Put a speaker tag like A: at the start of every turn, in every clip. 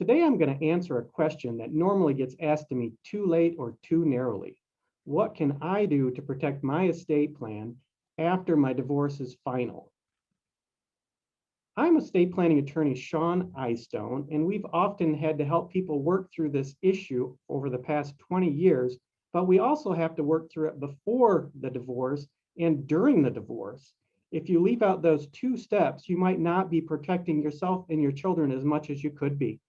A: Today, I'm going to answer a question that normally gets asked to me too late or too narrowly. What can I do to protect my estate plan after my divorce is final? I'm estate planning attorney Sean Eyestone, and we've often had to help people work through this issue over the past 20 years, but we also have to work through it before the divorce and during the divorce. If you leave out those two steps, you might not be protecting yourself and your children as much as you could be.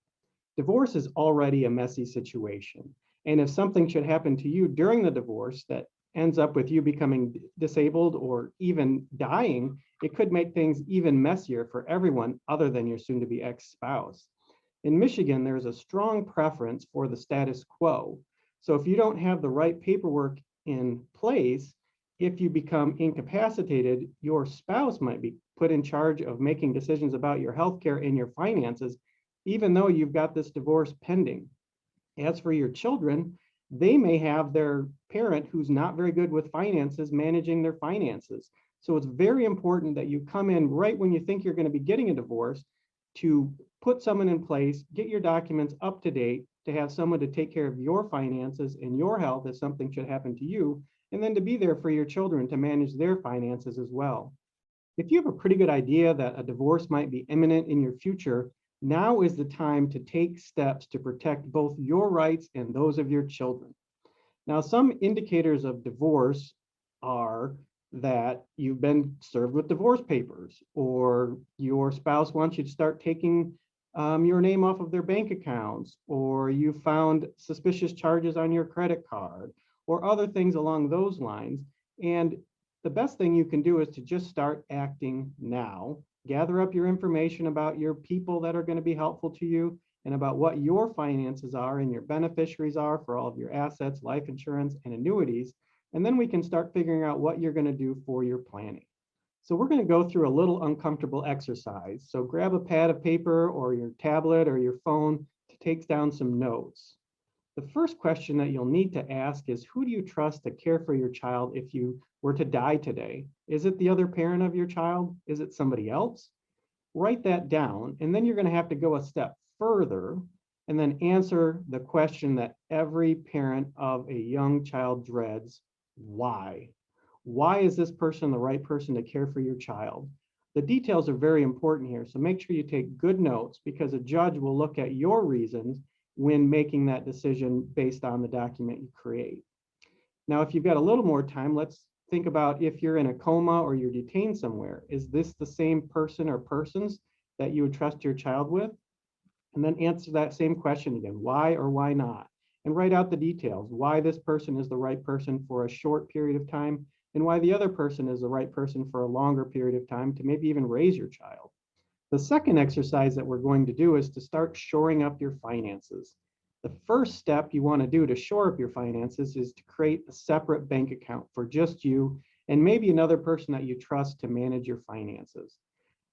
A: Divorce is already a messy situation. And if something should happen to you during the divorce that ends up with you becoming disabled or even dying, it could make things even messier for everyone other than your soon to be ex spouse. In Michigan, there's a strong preference for the status quo. So if you don't have the right paperwork in place, if you become incapacitated, your spouse might be put in charge of making decisions about your health care and your finances, even though you've got this divorce pending. As for your children, they may have their parent who's not very good with finances managing their finances. So it's very important that you come in right when you think you're going to be getting a divorce to put someone in place, get your documents up to date, to have someone to take care of your finances and your health if something should happen to you, and then to be there for your children to manage their finances as well. If you have a pretty good idea that a divorce might be imminent in your future, now is the time to take steps to protect both your rights and those of your children. Now, some indicators of divorce are that you've been served with divorce papers, or your spouse wants you to start taking your name off of their bank accounts, or you found suspicious charges on your credit card, or other things along those lines. And the best thing you can do is to just start acting now. Gather up your information about your people that are going to be helpful to you and about what your finances are and your beneficiaries are for all of your assets, life insurance, and annuities. And then we can start figuring out what you're going to do for your planning. So we're going to go through a little uncomfortable exercise. So grab a pad of paper or your tablet or your phone to take down some notes. The first question that you'll need to ask is, who do you trust to care for your child if you were to die today? Is it the other parent of your child? Is it somebody else? Write that down, and then you're going to have to go a step further and then answer the question that every parent of a young child dreads: why? Why is this person the right person to care for your child? The details are very important here, so make sure you take good notes, because a judge will look at your reasons when making that decision based on the document you create. Now, if you've got a little more time, let's think about if you're in a coma or you're detained somewhere. Is this the same person or persons that you would trust your child with? And then answer that same question again: why or why not? And write out the details: why this person is the right person for a short period of time, and why the other person is the right person for a longer period of time to maybe even raise your child. The second exercise that we're going to do is to start shoring up your finances. The first step you want to do to shore up your finances is to create a separate bank account for just you and maybe another person that you trust to manage your finances.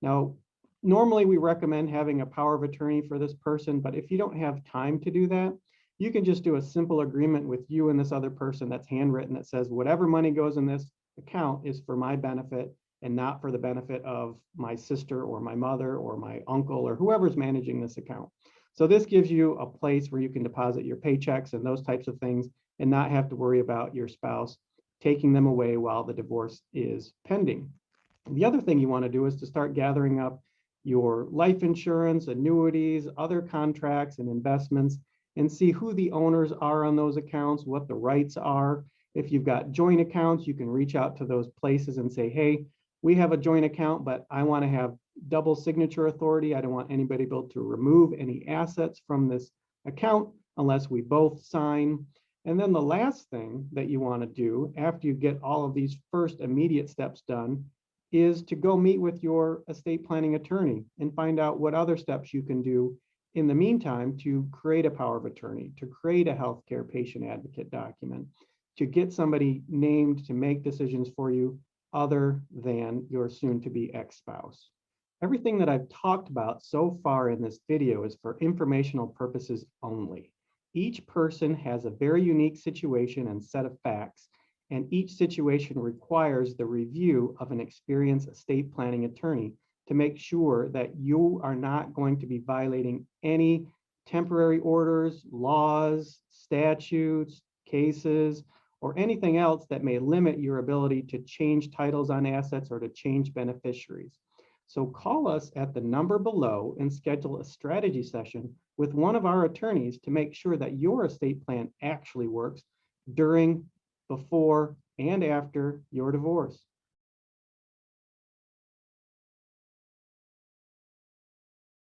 A: Now, normally we recommend having a power of attorney for this person, but if you don't have time to do that, you can just do a simple agreement with you and this other person that's handwritten that says whatever money goes in this account is for my benefit and not for the benefit of my sister or my mother or my uncle or whoever's managing this account. So this gives you a place where you can deposit your paychecks and those types of things and not have to worry about your spouse taking them away while the divorce is pending. The other thing you want to do is to start gathering up your life insurance, annuities, other contracts and investments, and see who the owners are on those accounts, what the rights are. If you've got joint accounts, you can reach out to those places and say, hey, we have a joint account, but I want to have double signature authority. I don't want anybody able to remove any assets from this account unless we both sign. And then the last thing that you want to do after you get all of these first immediate steps done is to go meet with your estate planning attorney and find out what other steps you can do in the meantime to create a power of attorney, to create a healthcare patient advocate document, to get somebody named to make decisions for you other than your soon-to-be ex-spouse. Everything that I've talked about so far in this video is for informational purposes only. Each person has a very unique situation and set of facts, and each situation requires the review of an experienced estate planning attorney to make sure that you are not going to be violating any temporary orders, laws, statutes, cases, or anything else that may limit your ability to change titles on assets or to change beneficiaries. So call us at the number below and schedule a strategy session with one of our attorneys to make sure that your estate plan actually works during, before, and after your divorce.